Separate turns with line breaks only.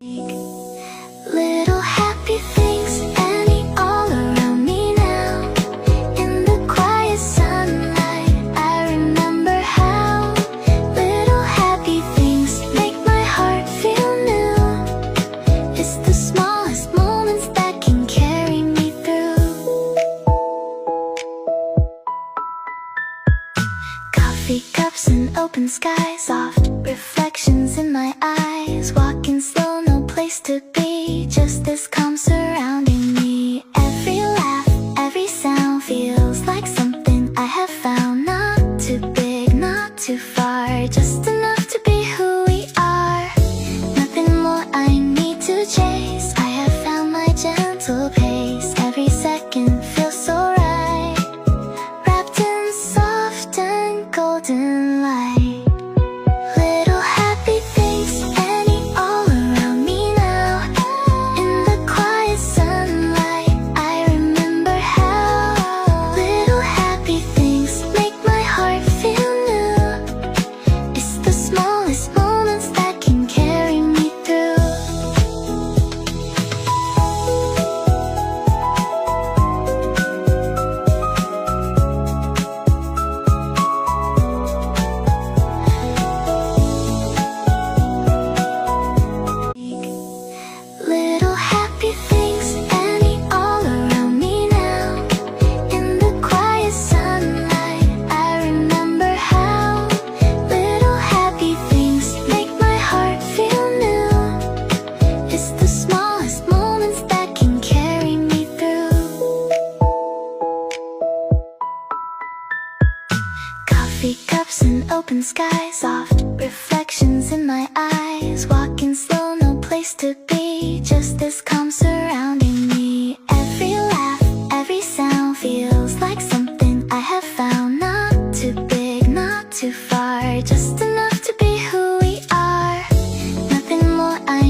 Little happy things any all around me now. In the quiet sunlight, I remember how little happy things make my heart feel new. It's the smallest moments that can carry me through. Coffee cups and open skies, soft reflections in my eyes. Walking slow, no place to be, just this calm surrounding me. Every laugh, every sound feels like something I have found. Not too big, not too far, just enough to be who we are. Nothing more I need to chase, I have found my gentle pace. Every second feels so right, wrapped in soft and golden light. Little happy things any all around me now. In the quiet sunlight, I remember how little happy things make my heart feel new. It's the smallest moments that can carry me through. Little happy things any all around me now. In the quiet sunlight, I remember how little happy things make my heart feel new. It's the smallest moments that can carry me through. Coffee cups and open skies, soft reflections in my eyes. Walking slow, no place to be, just this calm surrounding me. Every laugh, every sound feels like something I have found. Not too big, not too far, just enough to be who we are. Nothing more I